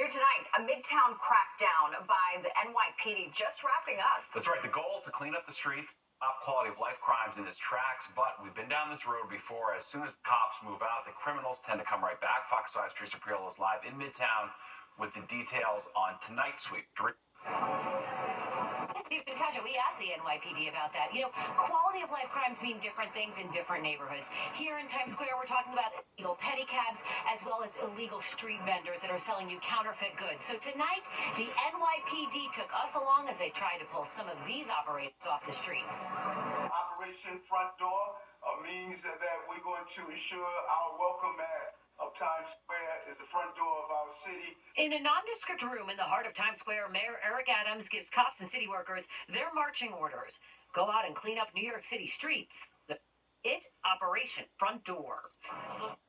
New tonight, a Midtown crackdown by the NYPD just wrapping up. That's right. The goal to clean up the streets, stop quality of life crimes in its tracks. But we've been down this road before. As soon as the cops move out, the criminals tend to come right back. Fox 5's Teresa Priolo is live in Midtown with the details on tonight's sweep. Stephen Tasha, we asked the NYPD about that. You know, quality of life crimes mean different things in different neighborhoods. Here in Times Square, we're talking about illegal pedicabs as well as illegal street vendors that are selling you counterfeit goods. So tonight, the NYPD took us along as they tried to pull some of these operators off the streets. Operation Front Door means that we're going to ensure our welcome of Times Square is the front door of our city. In a nondescript room in the heart of Times Square, Mayor Eric Adams gives cops and city workers their marching orders. Go out and clean up New York City streets. Operation Front Door.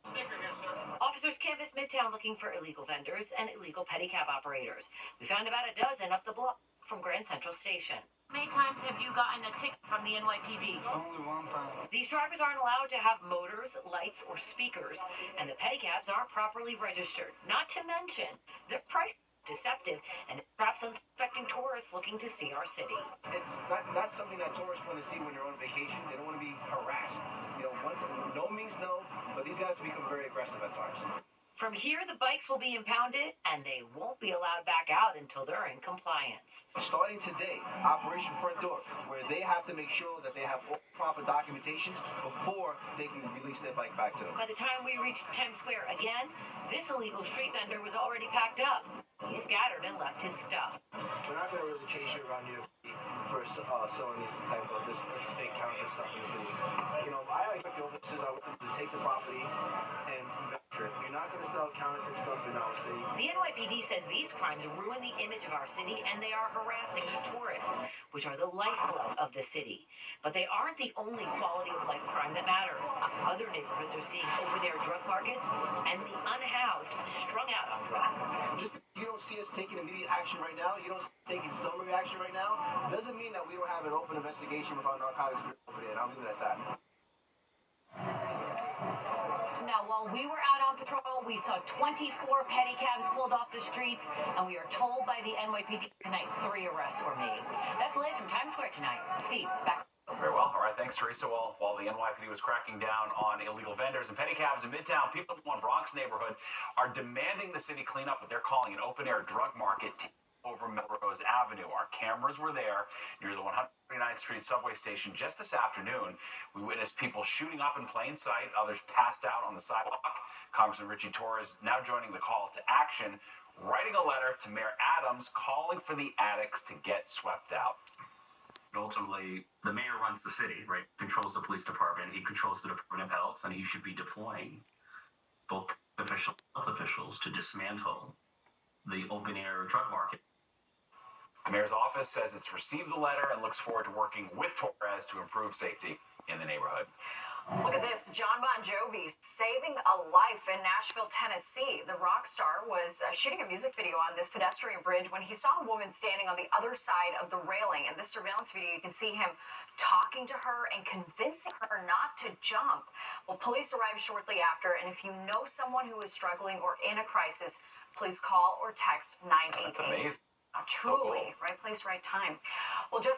Sticker here, sir. Officers canvassed Midtown looking for illegal vendors and illegal pedicab operators. We found about a dozen up the block from Grand Central Station. How many times have you gotten a ticket from the NYPD? Only one time. These drivers aren't allowed to have motors, lights, or speakers, and the pedicabs aren't properly registered. Not to mention, their price is deceptive and it traps unsuspecting tourists looking to see our city. It's not something that tourists want to see when they're on vacation. They don't want to be harassed. You know, once no means no, but these guys become very aggressive at times. From here, the bikes will be impounded, and they won't be allowed back out until they're in compliance. Starting today, Operation Front Door, where they have to make sure that they have all proper documentations before they can release their bike back to them. By the time we reached Times Square again, this illegal street vendor was already packed up. He scattered and left his stuff. We're not going to really chase you around New York City for selling this type of this fake counterfeit stuff in the city. You know, I expect the officers out with them to take the property and venture it. You're not going to sell counterfeit stuff in our city. The NYPD says these crimes ruin the image of our city and they are harassing the tourists, which are the lifeblood of the city. But they aren't the only quality of life crime that matters. Other neighborhoods are seeing open-air drug markets and the unhoused strung out on drugs. You don't see us taking immediate action right now. You don't see us taking summary action right now. Doesn't mean that we don't have an open investigation with our narcotics group over there, and I'll leave it at that. Now, while we were out on patrol, we saw 24 pedicabs pulled off the streets, and we are told by the NYPD tonight 3 arrests were made. That's the latest from Times Square tonight. Steve, back. Very well. All right. Thanks, Teresa. Well, while the NYPD was cracking down on illegal vendors and pedicabs in Midtown, people in one Bronx neighborhood are demanding the city clean up what they're calling an open-air drug market over Melrose Avenue. Our cameras were there near the 139th Street subway station just this afternoon. We witnessed people shooting up in plain sight, others passed out on the sidewalk. Congressman Richie Torres now joining the call to action, writing a letter to Mayor Adams calling for the addicts to get swept out. Ultimately, the mayor runs the city, right? Controls the police department. He controls the Department of Health, and he should be deploying both health officials to dismantle the open-air drug market. The mayor's office says it's received the letter and looks forward to working with Torres to improve safety in the neighborhood. Look at this. John Bon Jovi saving a life in Nashville, Tennessee. The rock star was shooting a music video on this pedestrian bridge when he saw a woman standing on the other side of the railing. In this surveillance video, you can see him talking to her and convincing her not to jump. Well, police arrived shortly after, and if you know someone who is struggling or in a crisis, please call or text 988. That's amazing. Truly, so cool. Right place, right time. Well, just